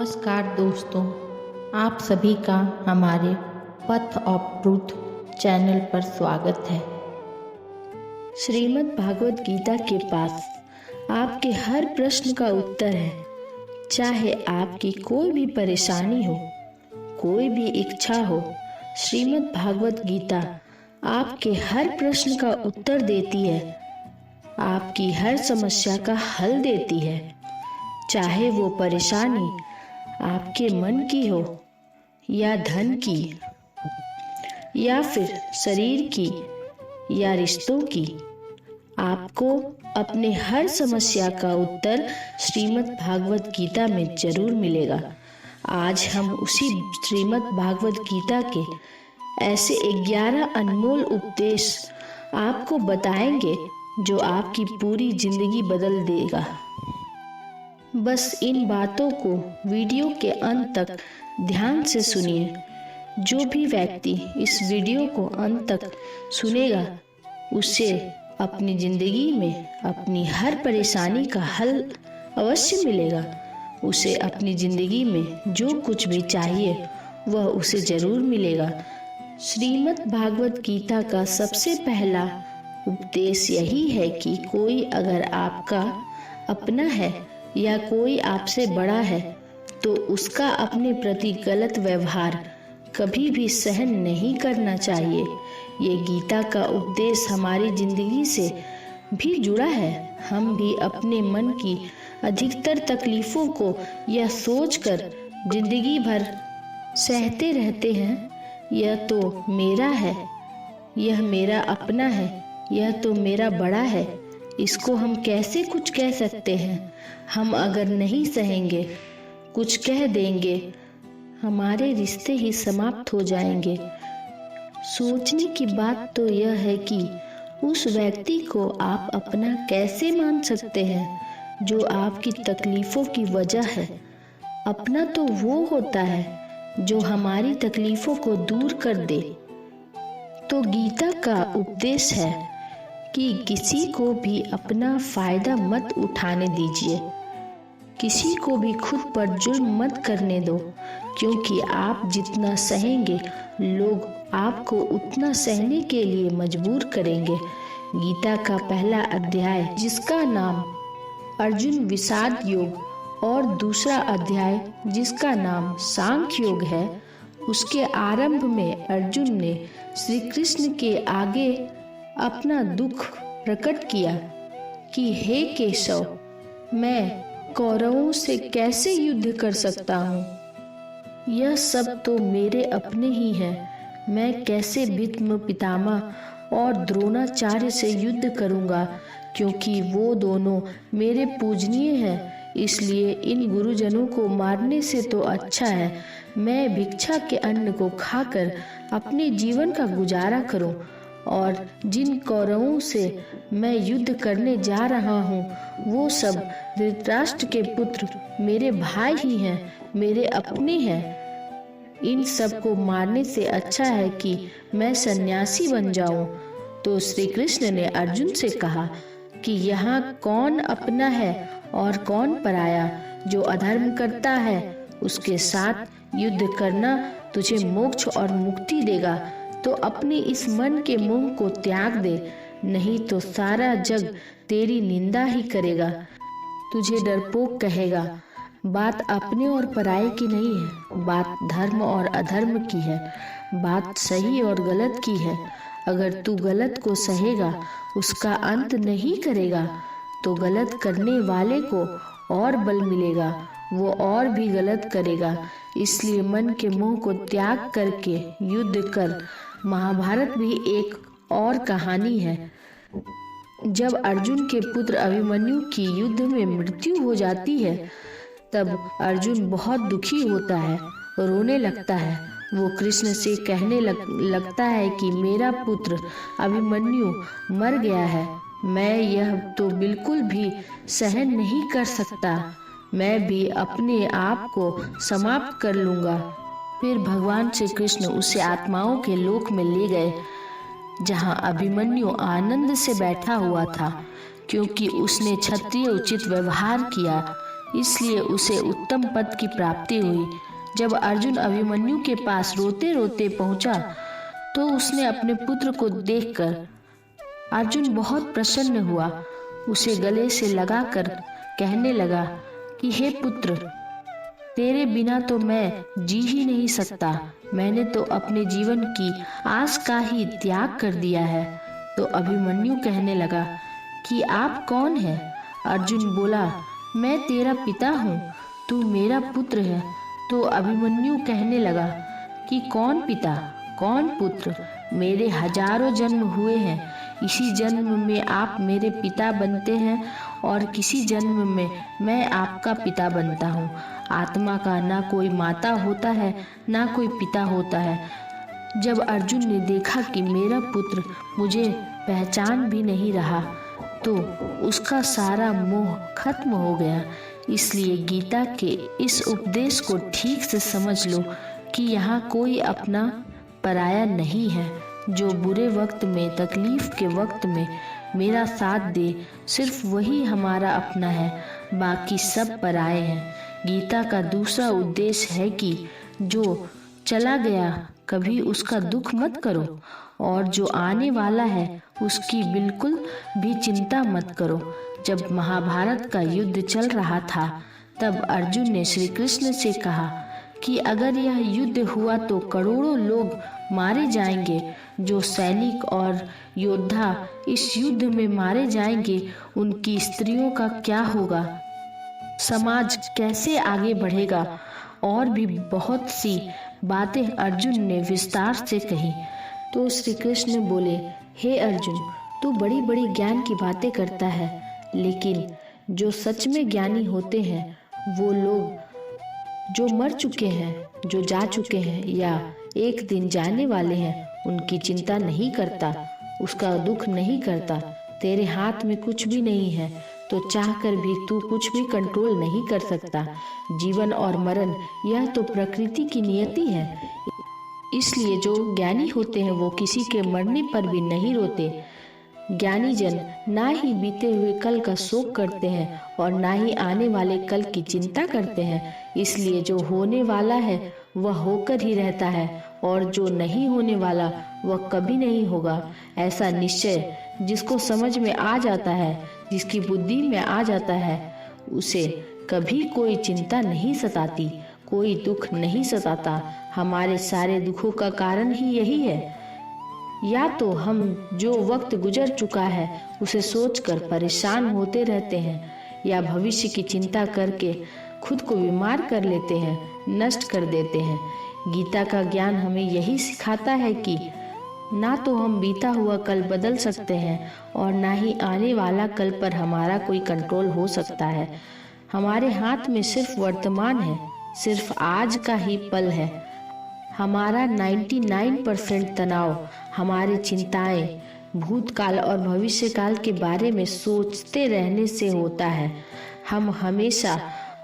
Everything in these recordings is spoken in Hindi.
नमस्कार दोस्तों, आप सभी का हमारे पथ ऑफ ट्रूथ चैनल पर स्वागत है। श्रीमद् भागवत गीता के पास आपके हर प्रश्न का उत्तर है। चाहे आपकी कोई भी परेशानी हो, कोई भी इच्छा हो, श्रीमद् भागवत गीता आपके हर प्रश्न का उत्तर देती है, आपकी हर समस्या का हल देती है। चाहे वो परेशानी आपके मन की हो या धन की या फिर शरीर की या रिश्तों की, आपको अपने हर समस्या का उत्तर श्रीमद् भागवत गीता में जरूर मिलेगा। आज हम उसी श्रीमद् भागवत गीता के ऐसे 11 अनमोल उपदेश आपको बताएंगे जो आपकी पूरी जिंदगी बदल देगा। बस इन बातों को वीडियो के अंत तक ध्यान से सुनिए। जो भी व्यक्ति इस वीडियो को अंत तक सुनेगा, उसे अपनी जिंदगी में अपनी हर परेशानी का हल अवश्य मिलेगा। उसे अपनी जिंदगी में जो कुछ भी चाहिए वह उसे जरूर मिलेगा। श्रीमद् भागवत गीता का सबसे पहला उपदेश यही है कि कोई अगर आपका अपना है या कोई आपसे बड़ा है तो उसका अपने प्रति गलत व्यवहार कभी भी सहन नहीं करना चाहिए। ये गीता का उपदेश हमारी जिंदगी से भी जुड़ा है। हम भी अपने मन की अधिकतर तकलीफों को यह सोचकर जिंदगी भर सहते रहते हैं, यह तो मेरा है, यह मेरा अपना है, यह तो मेरा बड़ा है, इसको हम कैसे कुछ कह सकते हैं। हम अगर नहीं सहेंगे, कुछ कह देंगे, हमारे रिश्ते ही समाप्त हो जाएंगे। सोचने की बात तो यह है कि उस व्यक्ति को आप अपना कैसे मान सकते हैं जो आपकी तकलीफों की वजह है। अपना तो वो होता है जो हमारी तकलीफों को दूर कर दे। तो गीता का उपदेश है कि किसी को भी अपना फायदा मत उठाने दीजिए, किसी को भी खुद पर जुल्म मत करने दो, क्योंकि आप जितना सहेंगे लोग आपको उतना सहने के लिए मजबूर करेंगे। गीता का पहला अध्याय जिसका नाम अर्जुन विषाद योग और दूसरा अध्याय जिसका नाम सांख्य योग है, उसके आरंभ में अर्जुन ने श्री कृष्ण के आगे अपना दुख प्रकट किया कि हे केशव, मैं कौरवों से कैसे युद्ध कर सकता हूँ। यह सब तो मेरे अपने ही हैं। मैं कैसे भीष्म पितामह और द्रोणाचार्य से युद्ध करूँगा, क्योंकि वो दोनों मेरे पूजनीय हैं। इसलिए इन गुरुजनों को मारने से तो अच्छा है मैं भिक्षा के अन्न को खाकर अपने जीवन का गुजारा करूं। और जिन कौरवों से मैं युद्ध करने जा रहा हूँ वो सब धृतराष्ट्र के पुत्र मेरे भाई ही हैं, मेरे अपने हैं। इन सब को मारने से अच्छा है कि मैं सन्यासी बन जाऊं। तो श्री कृष्ण ने अर्जुन से कहा कि यहाँ कौन अपना है और कौन पराया। जो अधर्म करता है उसके साथ युद्ध करना तुझे मोक्ष और मुक्ति देगा। तो अपने इस मन के मोह को त्याग दे, नहीं तो सारा जग तेरी निंदा ही करेगा, तुझे डरपोक कहेगा। बात अपने और पराये की नहीं है, बात धर्म और अधर्म की है, बात सही और गलत की है। अगर तू गलत को सहेगा, उसका अंत नहीं करेगा, तो गलत करने वाले को और बल मिलेगा, वो और भी गलत करेगा। इसलिए मन के मोह को त्याग करके युद्ध कर। महाभारत भी एक और कहानी है। जब अर्जुन के पुत्र अभिमन्यु की युद्ध में मृत्यु हो जाती है, तब अर्जुन बहुत दुखी होता है, रोने लगता है। वो कृष्ण से कहने लगता है कि मेरा पुत्र अभिमन्यु मर गया है, मैं यह तो बिल्कुल भी सहन नहीं कर सकता, मैं भी अपने आप को समाप्त कर लूँगा। फिर भगवान श्री कृष्ण उसे आत्माओं के लोक में ले गए, जहाँ अभिमन्यु आनंद से बैठा हुआ था, क्योंकि उसने क्षत्रिय उचित व्यवहार किया। इसलिए उसे उत्तम पद की प्राप्ति हुई। जब अर्जुन अभिमन्यु के पास रोते रोते पहुंचा तो उसने अपने पुत्र को देखकर अर्जुन बहुत प्रसन्न हुआ। उसे गले से लगाकर कहने लगा कि हे पुत्र, तेरे बिना तो मैं जी ही नहीं सकता। मैंने तो अपने जीवन की आस का ही त्याग कर दिया है। तो अभिमन्यु कहने लगा कि आप कौन हैं? अर्जुन बोला, मैं तेरा पिता हूँ, तू मेरा पुत्र है। तो अभिमन्यु कहने लगा कि कौन पिता कौन पुत्र? मेरे हजारों जन्म हुए हैं, इसी जन्म में आप मेरे पिता बनते हैं और किसी जन्म में मैं आपका पिता बनता हूँ। आत्मा का ना कोई माता होता है ना कोई पिता होता है। जब अर्जुन ने देखा कि मेरा पुत्र मुझे पहचान भी नहीं रहा तो उसका सारा मोह खत्म हो गया। इसलिए गीता के इस उपदेश को ठीक से समझ लो कि यहाँ कोई अपना पराया नहीं है। जो बुरे वक्त में, तकलीफ के वक्त में मेरा साथ दे, सिर्फ वही हमारा अपना है, बाकी सब पराए हैं। गीता का दूसरा उद्देश्य है कि जो चला गया कभी उसका दुख मत करो और जो आने वाला है उसकी बिल्कुल भी चिंता मत करो। जब महाभारत का युद्ध चल रहा था तब अर्जुन ने श्री कृष्ण से कहा कि अगर यह युद्ध हुआ तो करोड़ों लोग मारे जाएंगे। जो सैनिक और योद्धा इस युद्ध में मारे जाएंगे उनकी स्त्रियों का क्या होगा? समाज कैसे आगे बढ़ेगा? और भी बहुत सी बातें अर्जुन ने विस्तार से कही। तो श्री कृष्ण बोले, हे अर्जुन, तू बड़ी बड़ी ज्ञान की बातें करता है, लेकिन जो सच में ज्ञानी होते हैं वो लोग जो मर चुके हैं, जो जा चुके हैं या एक दिन जाने वाले हैं, उनकी चिंता नहीं करता, उसका दुख नहीं करता। तेरे हाथ में कुछ भी नहीं है तो चाहकर भी तू कुछ भी कंट्रोल नहीं कर सकता। जीवन और मरण यह तो प्रकृति की नियति है। इसलिए जो ज्ञानी होते हैं वो किसी के मरने पर भी नहीं रोते। ज्ञानी जन ना ही बीते हुए कल का शोक करते हैं और ना ही आने वाले कल की चिंता करते हैं। इसलिए जो होने वाला है वह होकर ही रहता है और जो नहीं होने वाला वह कभी नहीं होगा। ऐसा निश्चय जिसको समझ में आ जाता है, जिसकी बुद्धि में आ जाता है, उसे कभी कोई चिंता नहीं सताती, कोई दुख नहीं सताता। हमारे सारे दुखों का कारण ही यही है। या तो हम जो वक्त गुजर चुका है उसे सोचकर परेशान होते रहते हैं, या भविष्य की चिंता करके खुद को बीमार कर लेते हैं, नष्ट कर देते हैं। गीता का ज्ञान हमें यही सिखाता है कि ना तो हम बीता हुआ कल बदल सकते हैं और ना ही आने वाला कल पर हमारा कोई कंट्रोल हो सकता है। हमारे हाथ में सिर्फ वर्तमान है, सिर्फ आज का ही पल है। हमारा 99% तनाव हमारी चिंताएं भूतकाल और भविष्यकाल के बारे में सोचते रहने से होता है। हम हमेशा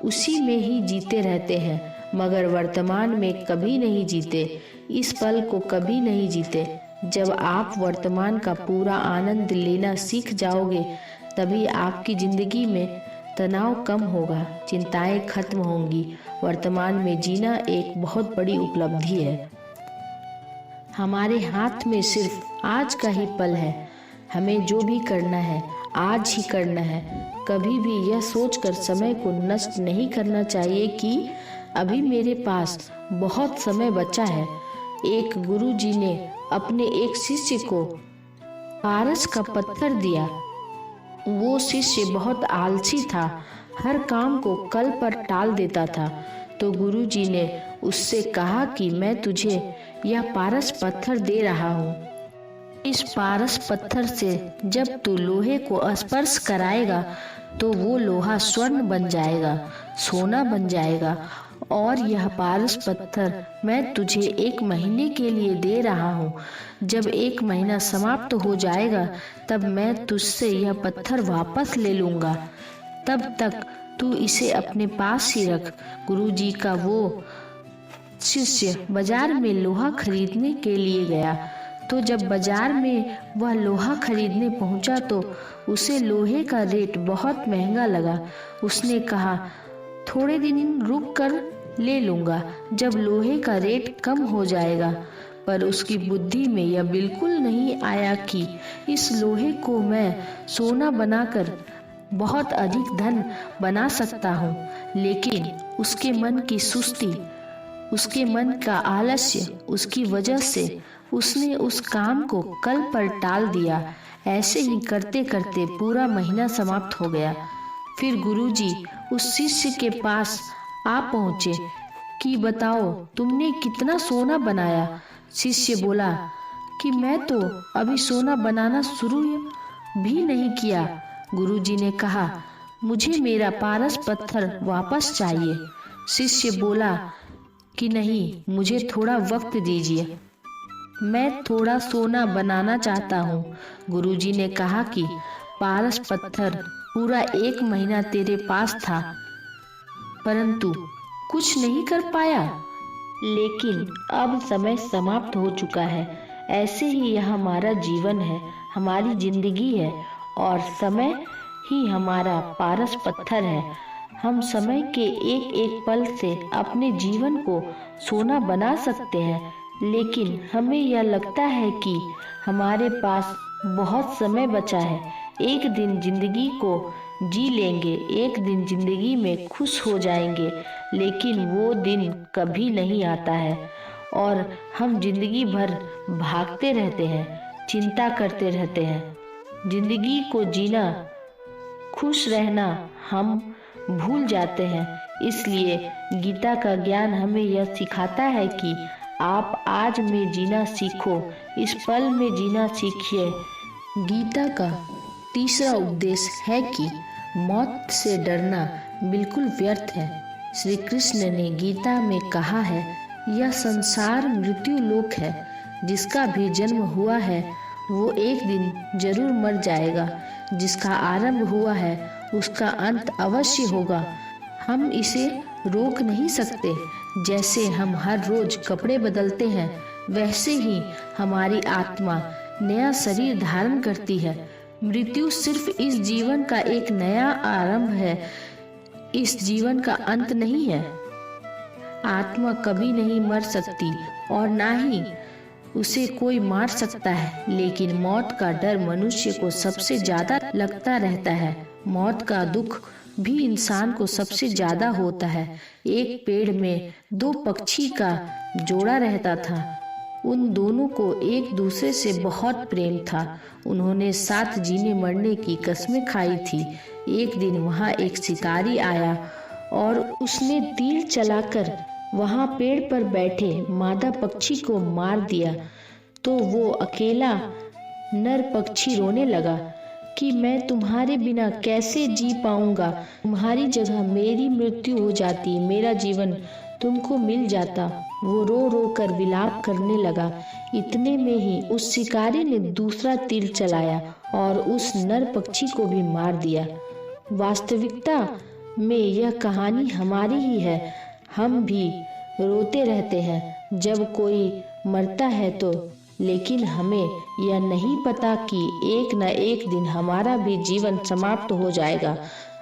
उसी में ही जीते रहते हैं, मगर वर्तमान में कभी नहीं जीते, इस पल को कभी नहीं जीते। जब आप वर्तमान का पूरा आनंद लेना सीख जाओगे तभी आपकी जिंदगी में तनाव कम होगा, चिंताएं खत्म होंगी। वर्तमान में जीना एक बहुत बड़ी उपलब्धि है। हमारे हाथ में सिर्फ आज का ही पल है। हमें जो भी करना है आज ही करना है। कभी भी यह सोचकर समय को नष्ट नहीं करना चाहिए कि अभी मेरे पास बहुत समय बचा है। एक गुरुजी ने अपने एक शिष्य को पारस का पत्थर दिया। वो शिष्य बहुत आलसी था, हर काम को कल पर टाल देता था। तो गुरुजी ने उससे कहा कि मैं तुझे यह पारस पत्थर दे रहा हूँ। इस पारस पत्थर से जब तू लोहे को स्पर्श कराएगा तो वो लोहा स्वर्ण बन जाएगा, सोना बन जाएगा। और यह पारस पत्थर मैं तुझे 1 महीने के लिए दे रहा हूँ। जब 1 महीना समाप्त हो जाएगा तब मैं तुझसे यह पत्थर वापस ले लूँगा। तब तक तू इसे अपने पास ही रख। गुरुजी का वो शिष्य बाजार में लोहा खरीदने के लिए गया। तो जब बाजार में वह लोहा खरीदने पहुंचा तो उसे लोहे का रेट बहुत महंगा लगा। उसने कहा, थोड़े दिन रुक कर ले लूँगा जब लोहे का रेट कम हो जाएगा। पर उसकी बुद्धि में यह बिल्कुल नहीं आया कि इस लोहे को मैं सोना बनाकर बहुत अधिक धन बना सकता हूँ। लेकिन उसके मन की सुस्ती, उसके मन का आलस्य, उसकी वजह से उसने उस काम को कल पर टाल दिया। ऐसे ही करते करते पूरा महीना समाप्त हो गया। फिर गुरुजी उस शिष्य के पास आ पहुँचे कि बताओ तुमने कितना सोना बनाया। शिष्य बोला कि मैं तो अभी सोना बनाना शुरू भी नहीं किया। गुरुजी ने कहा मुझे मेरा पारस पत्थर वापस चाहिए। शिष्य बोला कि नहीं, मुझे थोड़ा वक्त दीजिए, मैं थोड़ा सोना बनाना चाहता हूँ। गुरुजी ने कहा कि पारस पत्थर पूरा 1 महीना तेरे पास था परंतु कुछ नहीं कर पाया। लेकिन अब समय समाप्त हो चुका है। ऐसे ही यह हमारा जीवन है, हमारी जिंदगी है और समय ही हमारा पारस पत्थर है। हम समय के एक एक पल से अपने जीवन को सोना बना सकते हैं। लेकिन हमें यह लगता है कि हमारे पास बहुत समय बचा है, एक दिन जिंदगी को जी लेंगे, एक दिन जिंदगी में खुश हो जाएंगे। लेकिन वो दिन कभी नहीं आता है और हम जिंदगी भर भागते रहते हैं, चिंता करते रहते हैं। जिंदगी को जीना, खुश रहना हम भूल जाते हैं। इसलिए गीता का ज्ञान हमें यह सिखाता है कि आप आज में जीना सीखो, इस पल में जीना सीखिए। गीता का तीसरा उपदेश है कि मौत से डरना बिल्कुल व्यर्थ है। श्री कृष्ण ने गीता में कहा है, यह संसार मृत्यु लोक है, जिसका भी जन्म हुआ है वो एक दिन जरूर मर जाएगा। जिसका आरंभ हुआ है उसका अंत अवश्य होगा। हम इसे रोक नहीं सकते। जैसे हम हर रोज कपड़े बदलते हैं, वैसे ही हमारी आत्मा नया शरीर धारण करती है। मृत्यु सिर्फ इस जीवन का एक नया आरंभ है, इस जीवन का अंत नहीं है। आत्मा कभी नहीं मर सकती और ना ही उसे कोई मार सकता है। लेकिन मौत का डर मनुष्य को सबसे ज्यादा लगता रहता है। मौत का दुख भी इंसान को सबसे ज्यादा होता है। एक पेड़ में 2 पक्षी का जोड़ा रहता था। उन दोनों को एक दूसरे से बहुत प्रेम था। उन्होंने साथ जीने मरने की कस्में खाई थी। एक दिन वहां एक शिकारी आया और उसने तीर चलाकर वहां पेड़ पर बैठे मादा पक्षी को मार दिया। तो वो अकेला नर पक्षी रोने लगा कि मैं तुम्हारे बिना कैसे जी पाऊंगा। तुम्हारी जगह मेरी मृत्यु हो जाती, मेरा जीवन तुमको मिल जाता। वो रो रो कर विलाप करने लगा। इतने में ही उस शिकारी ने दूसरा तीर चलाया और उस नर पक्षी को भी मार दिया। वास्तविकता में यह कहानी हमारी ही है। हम भी रोते रहते हैं जब कोई मरता है तो, लेकिन हमें यह नहीं पता कि एक न एक दिन हमारा भी जीवन समाप्त हो जाएगा।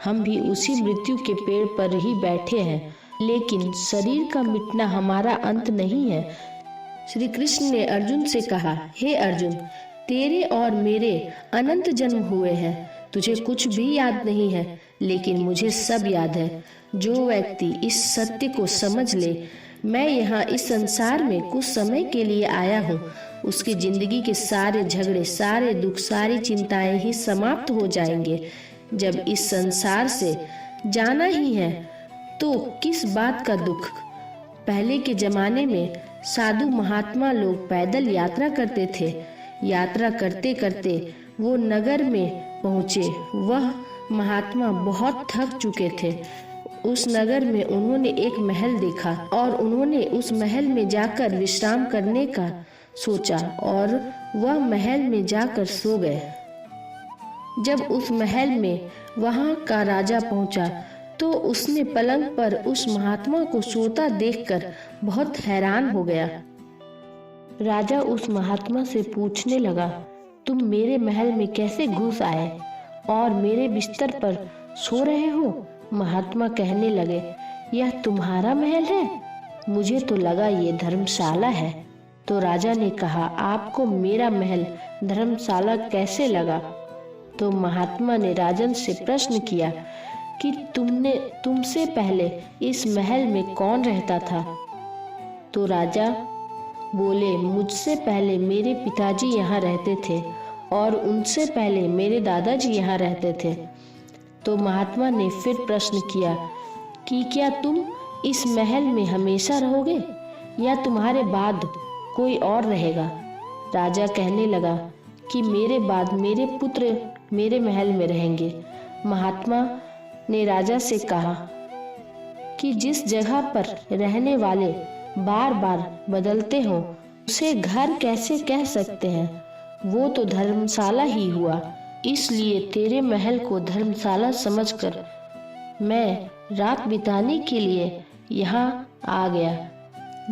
हम भी उसी मृत्यु के पेड़ पर ही बैठे हैं, लेकिन शरीर का मिटना हमारा अंत नहीं है। श्री कृष्ण ने अर्जुन से कहा, हे अर्जुन, तेरे और मेरे अनंत जन्म हुए हैं। तुझे कुछ भी याद नहीं है, लेकिन मुझे सब याद है। जो व्यक्ति इस सत्य को समझ ले, मैं यहाँ इस संसार में कुछ समय के लिए आया हूँ, उसकी जिंदगी के सारे झगड़े, सारे दुख, सारी चिंताएं ही समाप्त हो जाएंगे। जब इस संसार से जाना ही है तो किस बात का दुख। पहले के जमाने में साधु महात्मा लोग पैदल यात्रा करते थे। यात्रा करते करते वो नगर में पहुँचे। वह महात्मा बहुत थक चुके थे। उस नगर में उन्होंने एक महल देखा और उन्होंने उस महल में जाकर विश्राम करने का सोचा और वह महल में जाकर सो गए। जब उस महल में वहां का राजा पहुंचा तो उसने पलंग पर उस महात्मा को सोता देखकर बहुत हैरान हो गया। राजा उस महात्मा से पूछने लगा, तुम मेरे महल में कैसे घुस आए और मेरे बिस्तर पर सो रहे हो? महात्मा कहने लगे, यह तुम्हारा महल है? मुझे तो लगा ये धर्मशाला है। तो राजा ने कहा, आपको मेरा महल धर्मशाला कैसे लगा? तो महात्मा ने राजन से प्रश्न किया कि तुमसे पहले इस महल में कौन रहता था? तो राजा बोले, मुझसे पहले मेरे पिताजी यहाँ रहते थे और उनसे पहले मेरे दादाजी यहाँ रहते थे। तो महात्मा ने फिर प्रश्न किया कि क्या तुम इस महल में हमेशा रहोगे या तुम्हारे बाद कोई और रहेगा? राजा कहने लगा कि मेरे बाद मेरे पुत्र मेरे महल में रहेंगे। महात्मा ने राजा से कहा कि जिस जगह पर रहने वाले बार बार बदलते हो उसे घर कैसे कह सकते हैं? वो तो धर्मशाला ही हुआ। इसलिए तेरे महल को धर्मशाला समझकर मैं रात बिताने के लिए यहाँ आ गया।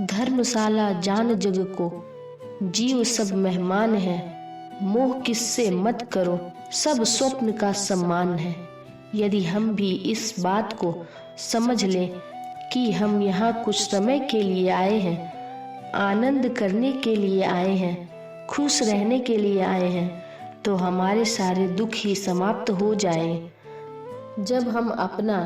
धर्मशाला जान जग को, जीव सब मेहमान है। मोह किससे मत करो, सब स्वप्न का सम्मान है। यदि हम भी इस बात को समझ लें कि हम यहाँ कुछ समय के लिए आए हैं, आनंद करने के लिए आए हैं, खुश रहने के लिए आए हैं, तो हमारे सारे दुख ही समाप्त हो जाएं। जब हम अपना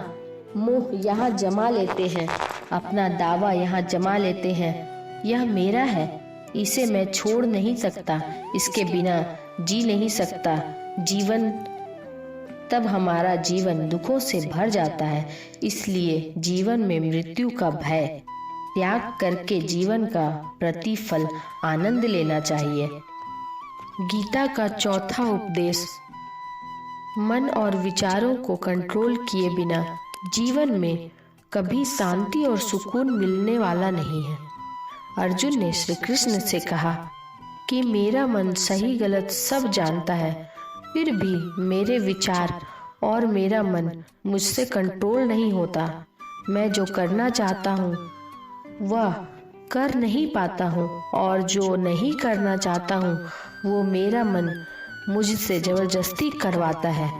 मोह यहाँ जमा लेते हैं, अपना दावा यहाँ जमा लेते हैं, यह मेरा है, इसे मैं छोड़ नहीं सकता, इसके बिना जी नहीं सकता, जीवन, तब हमारा जीवन दुखों से भर जाता है। इसलिए जीवन में मृत्यु का भय त्याग करके जीवन का प्रतिफल आनंद लेना चाहिए। गीता का चौथा उपदेश, मन और विचारों को कंट्रोल किए बिना जीवन में कभी शांति और सुकून मिलने वाला नहीं है। अर्जुन ने श्री कृष्ण से कहा कि मेरा मन सही गलत सब जानता है, फिर भी मेरे विचार और मेरा मन मुझसे कंट्रोल नहीं होता। मैं जो करना चाहता हूँ वह कर नहीं पाता हूँ और जो नहीं करना चाहता हूँ वो मेरा मन मुझसे जबरदस्ती करवाता है।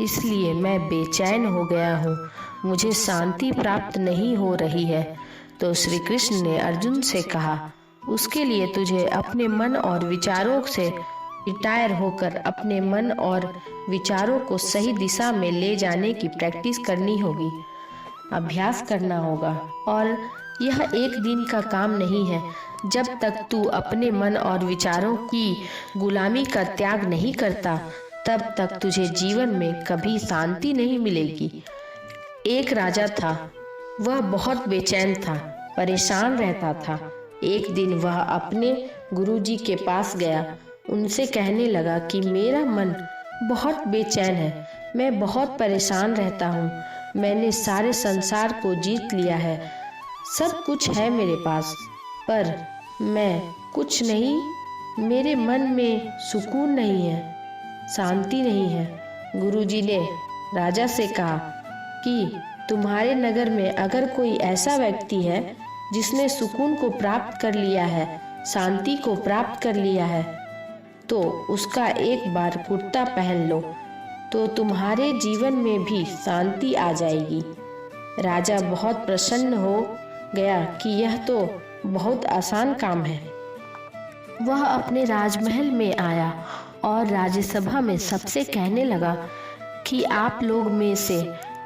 इसलिए मैं बेचैन हो गया हूँ, मुझे शांति प्राप्त नहीं हो रही है। तो श्री कृष्ण ने अर्जुन से कहा, उसके लिए तुझे अपने मन और विचारों से रिटायर होकर अपने मन और विचारों को सही दिशा में ले जाने की प्रैक्टिस करनी होगी, अभ्यास करना होगा। और यह एक दिन का काम नहीं है। जब तक तू अपने मन और विचारों की गुलामी का त्याग नहीं करता, तब तक तुझे जीवन में कभी शांति नहीं मिलेगी। एक राजा था, वह बहुत बेचैन था, परेशान रहता था। एक दिन वह अपने गुरुजी के पास गया, उनसे कहने लगा कि मेरा मन बहुत बेचैन है, मैं बहुत परेशान रहता हूँ, मैंने सारे संसार को जीत लिया है, सब कुछ है मेरे पास, पर मैं कुछ नहीं, मेरे मन में सुकून नहीं है, शांति नहीं है। गुरुजी ने राजा से कहा कि तुम्हारे नगर में अगर कोई ऐसा व्यक्ति है जिसने सुकून को प्राप्त कर लिया है, शांति को प्राप्त कर लिया है, तो उसका एक बार कुर्ता पहन लो, तो तुम्हारे जीवन में भी शांति आ जाएगी। राजा बहुत प्रसन्न हो गया कि यह तो बहुत आसान काम है। वह अपने राजमहल में आया और राज्यसभा में सबसे कहने लगा कि आप लोग में से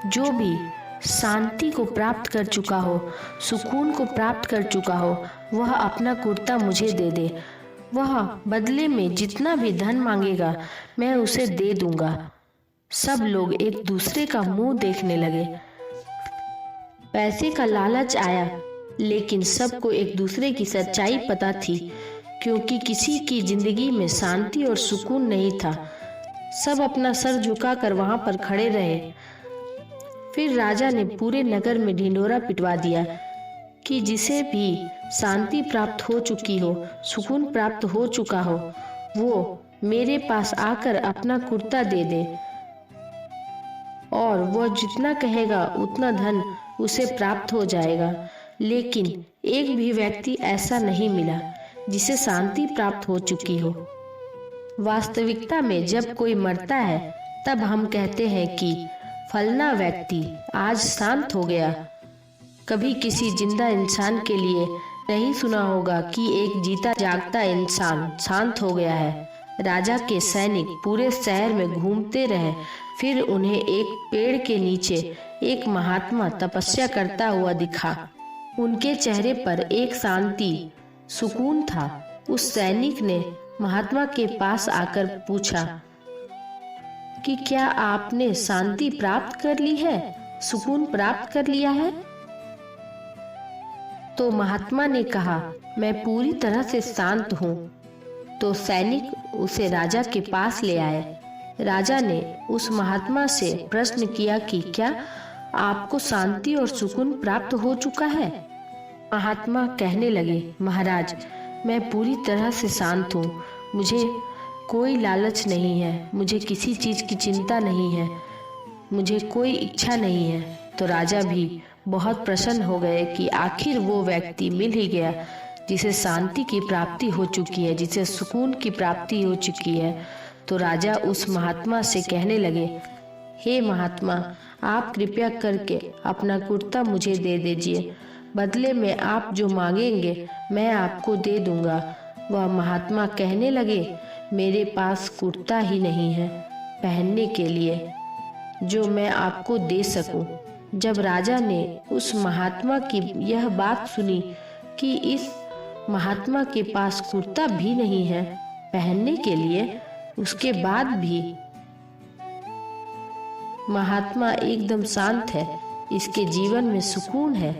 जो भी शांति को प्राप्त कर चुका हो, सुकून को प्राप्त कर चुका हो, वह अपना कुर्ता मुझे दे दे। वह बदले में जितना भी धन मांगेगा मैं उसे दे दूंगा। सब लोग एक दूसरे का मुंह देखने लगे। पैसे का लालच आया, लेकिन सबको एक दूसरे की सच्चाई पता थी, क्योंकि किसी की जिंदगी में शांति और सुकून नहीं था। सब अपना सर झुकाकर वहां पर खड़े रहे। फिर राजा ने पूरे नगर में ढिंढोरा पिटवा दिया कि जिसे भी शांति प्राप्त हो चुकी हो, सुकून प्राप्त हो चुका हो, वो मेरे पास आकर अपना कुर्ता दे दे, और वह जितना कहेगा उतना धन उसे प्राप्त हो जाएगा। लेकिन एक भी व्यक्ति ऐसा नहीं मिला जिसे शांति प्राप्त हो चुकी हो। वास्तविकता में जब कोई मरता है तब हम कहते हैं कि फलना व्यक्ति आज शांत हो गया। कभी किसी जिंदा इंसान के लिए नहीं सुना होगा कि एक जीता जागता इंसान शांत हो गया है। राजा के सैनिक पूरे शहर में घूमते रहे। फिर उन्हें एक पेड़ के नीचे एक महात्मा तपस्या करता हुआ दिखा। उनके चेहरे पर एक शांति, सुकून था। उस सैनिक ने महात्मा के पास आकर पूछा कि क्या आपने शांति प्राप्त कर ली है, सुकून प्राप्त कर लिया है? तो महात्मा ने कहा, मैं पूरी तरह से शांत हूँ। तो सैनिक उसे राजा के पास ले आए। राजा ने उस महात्मा से प्रश्न किया कि क्या आपको शांति और सुकून प्राप्त हो चुका है? महात्मा कहने लगे, महाराज, मैं पूरी तरह से शांत हूँ। मुझे कोई लालच नहीं है, मुझे किसी चीज की चिंता नहीं है, मुझे कोई इच्छा नहीं है। तो राजा भी बहुत प्रसन्न हो गए कि आखिर वो व्यक्ति मिल ही गया जिसे शांति की प्राप्ति हो चुकी है, जिसे सुकून की प्राप्ति हो चुकी है। तो राजा उस महात्मा से कहने लगे, हे महात्मा, आप कृपया करके अपना कुर्ता मुझे दे दीजिए। बदले में आप जो मांगेंगे मैं आपको दे दूंगा। वह महात्मा कहने लगे, मेरे पास कुर्ता ही नहीं है पहनने के लिए जो मैं आपको दे सकूं। जब राजा ने उस महात्मा की यह बात सुनी कि इस महात्मा के पास कुर्ता भी नहीं है पहनने के लिए, उसके बाद भी महात्मा एकदम शांत है, इसके जीवन में सुकून है।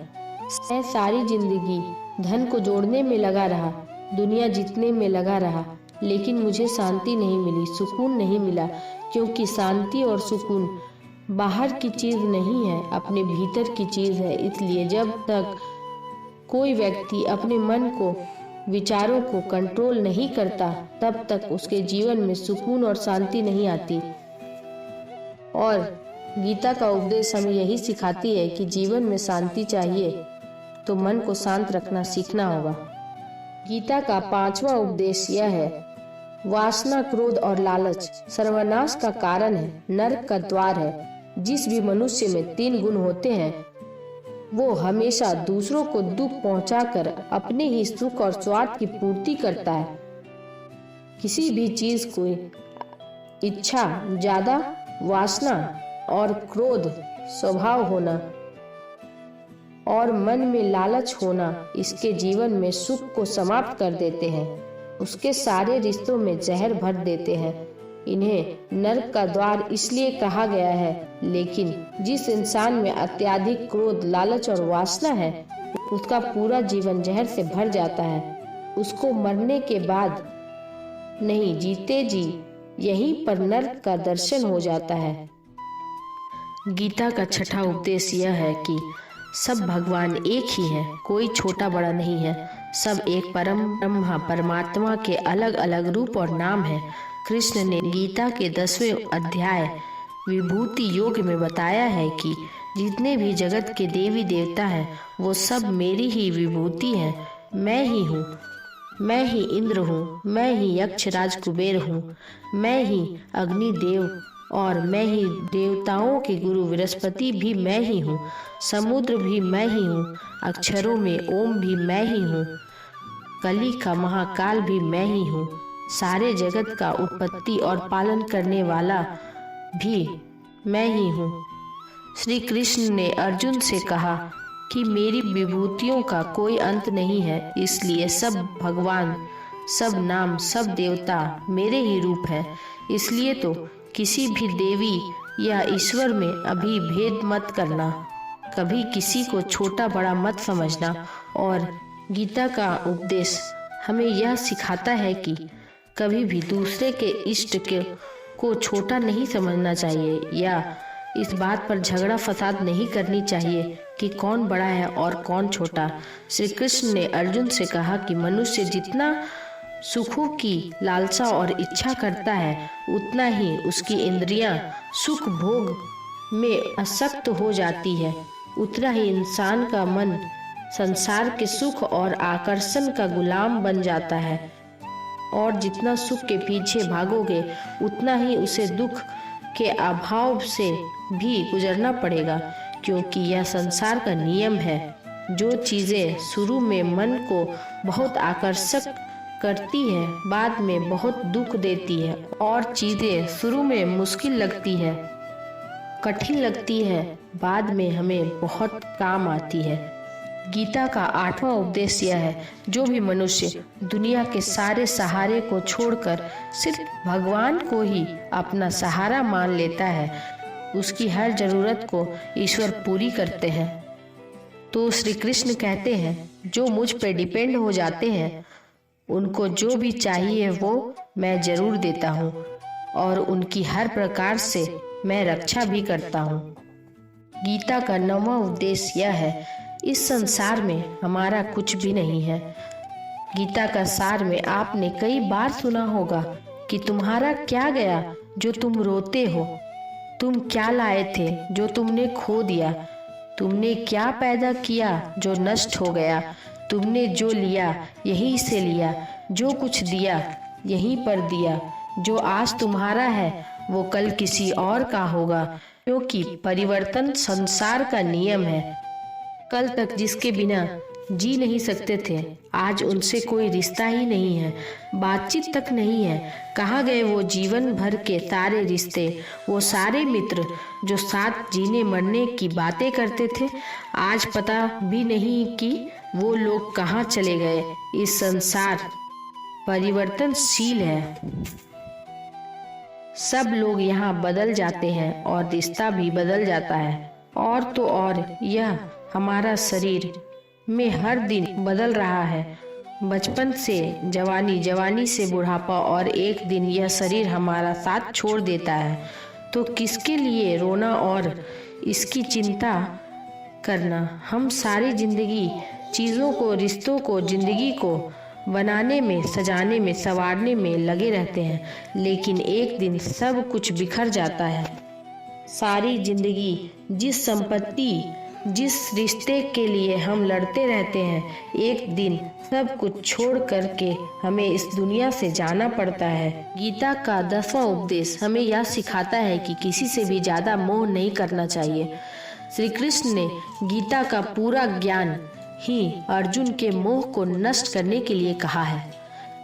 मैं सारी जिंदगी धन को जोड़ने में लगा रहा, दुनिया जीतने में लगा रहा, लेकिन मुझे शांति नहीं मिली, सुकून नहीं मिला। क्योंकि शांति और सुकून बाहर की चीज नहीं है, अपने भीतर की चीज है। इसलिए जब तक कोई व्यक्ति अपने मन को, विचारों को कंट्रोल नहीं करता, तब तक उसके जीवन में सुकून और शांति नहीं आती। और गीता का उपदेश हमें यही सिखाती है कि जीवन में शांति चाहिए तो मन को शांत रखना सीखना होगा। गीता का 5वां उपदेश यह है, वासना, क्रोध और लालच सर्वनाश का कारण है, नरक का द्वार है। जिस भी मनुष्य में 3 गुण होते हैं वो हमेशा दूसरों को दुख पहुंचाकर अपने ही सुख और स्वार्थ की पूर्ति करता है। किसी भी चीज को इच्छा ज्यादा, वासना और क्रोध स्वभाव होना और मन में लालच होना इसके जीवन में सुख को समाप्त कर देते हैं, उसके सारे रिश्तों में जहर भर देते हैं। इन्हें नरक का द्वार इसलिए कहा गया है। लेकिन जिस इंसान में अत्यधिक क्रोध, लालच और वासना है, उसका पूरा जीवन जहर से भर जाता है। उसको मरने के बाद नहीं, जीते जी यहीं पर नरक का दर्शन हो जाता है। गीता का 6वां उपदेश यह है कि सब भगवान एक ही हैं, कोई छोटा बड़ा नहीं है। सब एक परम ब्रह्मा परमात्मा के अलग अलग रूप और नाम है। कृष्ण ने गीता के 10वें अध्याय विभूति योग में बताया है कि जितने भी जगत के देवी देवता हैं वो सब मेरी ही विभूति हैं। मैं ही हूँ, मैं ही इंद्र हूँ, मैं ही यक्षराज कुबेर हूँ, मैं ही अग्निदेव और मैं ही देवताओं के गुरु बृहस्पति भी मैं ही हूँ। समुद्र भी मैं ही हूँ, अक्षरों में ओम भी मैं ही हूँ, कली का महाकाल भी मैं ही हूँ, सारे जगत का उत्पत्ति और पालन करने वाला भी मैं ही हूँ। श्री कृष्ण ने अर्जुन से कहा कि मेरी विभूतियों का कोई अंत नहीं है, इसलिए सब भगवान, सब नाम, सब देवता मेरे ही रूप है। इसलिए तो किसी भी देवी या ईश्वर में अभी भेद मत करना, कभी किसी को छोटा बड़ा मत समझना। और गीता का उपदेश हमें यह सिखाता है कि कभी भी दूसरे के इष्ट को छोटा नहीं समझना चाहिए या इस बात पर झगड़ा फसाद नहीं करनी चाहिए कि कौन बड़ा है और कौन छोटा। श्री कृष्ण ने अर्जुन से कहा कि मनुष्य जितना सुखों की लालसा और इच्छा करता है, उतना ही उसकी इंद्रियां सुख भोग में आसक्त हो जाती है, उतना ही इंसान का मन संसार के सुख और आकर्षण का गुलाम बन जाता है। और जितना सुख के पीछे भागोगे उतना ही उसे दुख के अभाव से भी गुजरना पड़ेगा, क्योंकि यह संसार का नियम है। जो चीज़ें शुरू में मन को बहुत आकर्षक करती है, बाद में बहुत दुख देती है, और चीज़ें शुरू में मुश्किल लगती है, कठिन लगती है, बाद में हमें बहुत काम आती है। गीता का 8वां उपदेश यह है, जो भी मनुष्य दुनिया के सारे सहारे को छोड़कर सिर्फ भगवान को ही अपना सहारा मान लेता है, उसकी हर जरूरत को ईश्वर पूरी करते हैं। तो श्री कृष्ण कहते हैं, जो मुझ पे डिपेंड हो जाते हैं उनको जो भी चाहिए वो मैं जरूर देता हूँ, और उनकी हर प्रकार से मैं रक्षा भी करता हूँ। गीता का 9वां उपदेश यह है, इस संसार में हमारा कुछ भी नहीं है। गीता का सार में आपने कई बार सुना होगा कि तुम्हारा क्या गया जो तुम रोते हो, तुम क्या लाए थे जो तुमने खो दिया, तुमने क्या पैदा किया जो नष्ट हो गया, तुमने जो लिया यहीं से लिया, जो कुछ दिया यहीं पर दिया, जो आज तुम्हारा है वो कल किसी और का होगा, क्योंकि परिवर्तन संसार का नियम है। कल तक जिसके बिना जी नहीं सकते थे, आज उनसे कोई रिश्ता ही नहीं है, बातचीत तक नहीं है। कहाँ गए वो जीवन भर के सारे रिश्ते, वो सारे मित्र जो साथ जीने मरने की बातें करते थे, आज पता भी नहीं कि वो लोग कहाँ चले गए। इस संसार परिवर्तनशील है, सब लोग यहाँ बदल जाते हैं और रिश्ता भी बदल जाता है। और तो और यह हमारा शरीर में हर दिन बदल रहा है, बचपन से जवानी, जवानी से बुढ़ापा, और एक दिन यह शरीर हमारा साथ छोड़ देता है। तो किसके लिए रोना और इसकी चिंता करना। हम सारी जिंदगी चीज़ों को, रिश्तों को, जिंदगी को बनाने में, सजाने में, संवारने में लगे रहते हैं, लेकिन एक दिन सब कुछ बिखर जाता है। सारी जिंदगी जिस संपत्ति, जिस रिश्ते के लिए हम लड़ते रहते हैं, एक दिन सब कुछ छोड़ करके हमें इस दुनिया से जाना पड़ता है। गीता का 10वां उपदेश हमें यह सिखाता है कि किसी से भी ज्यादा मोह नहीं करना चाहिए। श्री कृष्ण ने गीता का पूरा ज्ञान ही अर्जुन के मोह को नष्ट करने के लिए कहा है।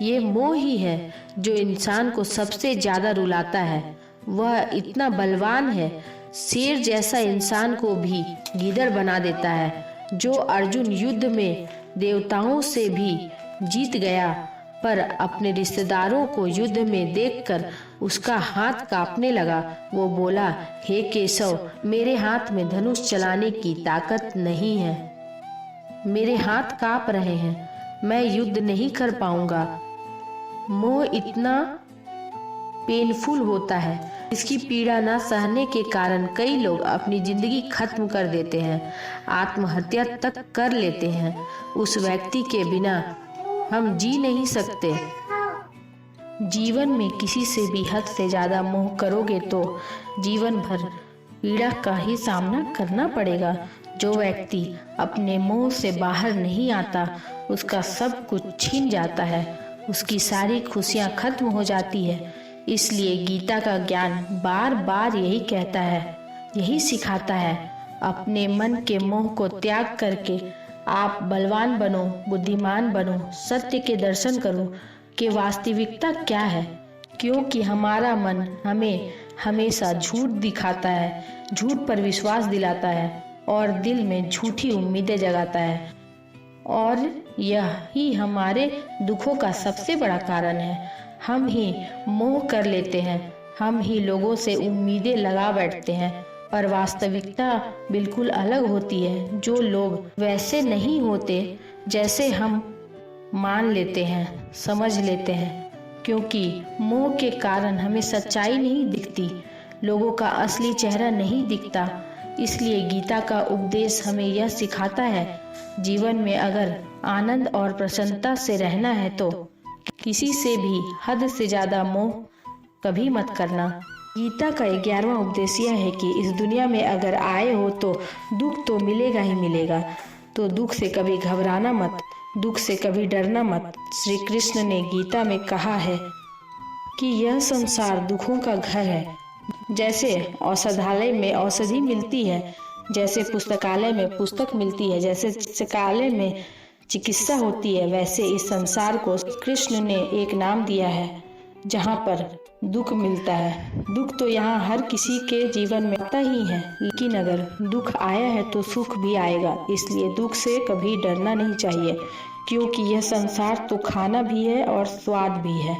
ये मोह ही है जो इंसान को सबसे ज्यादा रुलाता है। वह इतना बलवान है, शेर जैसा इंसान को भी गीदड़ बना देता है। जो अर्जुन युद्ध में देवताओं से भी जीत गया, पर अपने रिश्तेदारों को युद्ध में देखकर उसका हाथ कांपने लगा। वो बोला, हे केशव, मेरे हाथ में धनुष चलाने की ताकत नहीं है, मेरे हाथ कांप रहे हैं, मैं युद्ध नहीं कर पाऊंगा। मोह इतना पेनफुल होता है, इसकी पीड़ा न सहने के कारण कई लोग अपनी जिंदगी खत्म कर देते हैं, आत्महत्या तक कर लेते हैं। उस व्यक्ति के बिना हम जी नहीं सकते। जीवन में किसी से भी हद से ज्यादा मोह करोगे तो जीवन भर पीड़ा का ही सामना करना पड़ेगा। जो व्यक्ति अपने मोह से बाहर नहीं आता, उसका सब कुछ छीन जाता है, उसकी सारी खुशियां खत्म हो जाती है। इसलिए गीता का ज्ञान बार बार यही कहता है, यही सिखाता है, अपने मन के मोह को त्याग करके आप बलवान बनो, बुद्धिमान बनो, सत्य के दर्शन करो कि वास्तविकता क्या है। क्योंकि हमारा मन हमें हमेशा झूठ दिखाता है, झूठ पर विश्वास दिलाता है और दिल में झूठी उम्मीदें जगाता है, और यही हमारे दुखों का सबसे बड़ा कारण है। हम ही मोह कर लेते हैं, हम ही लोगों से उम्मीदें लगा बैठते हैं, पर वास्तविकता बिल्कुल अलग होती है। जो लोग वैसे नहीं होते जैसे हम मान लेते हैं, समझ लेते हैं, क्योंकि मोह के कारण हमें सच्चाई नहीं दिखती, लोगों का असली चेहरा नहीं दिखता। इसलिए गीता का उपदेश हमें यह सिखाता है, जीवन में अगर आनंद और प्रसन्नता से रहना है तो किसी से भी हद से ज्यादा मोह कभी मत करना। गीता का 11वां उपदेश यह है कि इस दुनिया में अगर आए हो तो दुख तो मिलेगा ही मिलेगा, तो दुख से कभी घबराना मत, दुख से कभी डरना मत। श्री कृष्ण ने गीता में कहा है कि यह संसार दुखों का घर है, जैसे औषधालय में औषधि मिलती है, जैसे पुस्तकालय में पुस्तक मिलती है, जैसे चिकित्सालय में चिकित्सा होती है, वैसे इस संसार को कृष्ण ने एक नाम दिया है जहाँ पर दुख मिलता है। दुख तो यहाँ हर किसी के जीवन में आता ही है, लेकिन अगर दुख आया है तो सुख भी आएगा। इसलिए दुख से कभी डरना नहीं चाहिए, क्योंकि यह संसार तो खाना भी है और स्वाद भी है।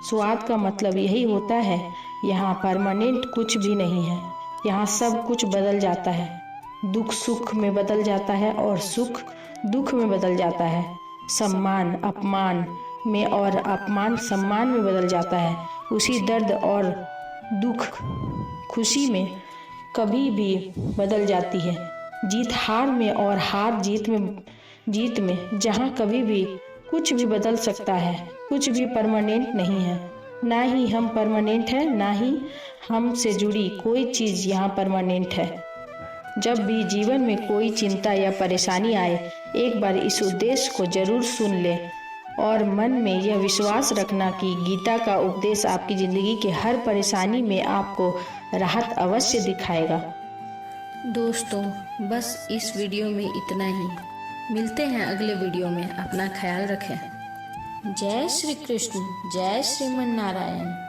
स्वाद का मतलब यही होता है, यहाँ परमानेंट कुछ भी नहीं है, यहाँ सब कुछ बदल जाता है। दुख सुख में बदल जाता है और सुख दुख में बदल जाता है। सम्मान अपमान में और अपमान सम्मान में बदल जाता है। उसी दर्द और दुख खुशी में कभी भी बदल जाती है। जीत हार में और हार जीत में जहाँ कभी भी कुछ भी बदल सकता है। कुछ भी परमानेंट नहीं है, ना ही हम परमानेंट है, ना ही हमसे जुड़ी कोई चीज़ यहाँ परमानेंट है। जब भी जीवन में कोई चिंता या परेशानी आए, एक बार इस उद्देश्य को जरूर सुन ले और मन में यह विश्वास रखना कि गीता का उपदेश आपकी ज़िंदगी के हर परेशानी में आपको राहत अवश्य दिखाएगा। दोस्तों, बस इस वीडियो में इतना ही। मिलते हैं अगले वीडियो में। अपना ख्याल रखें। जय श्री कृष्ण, जय श्रीमन नारायण।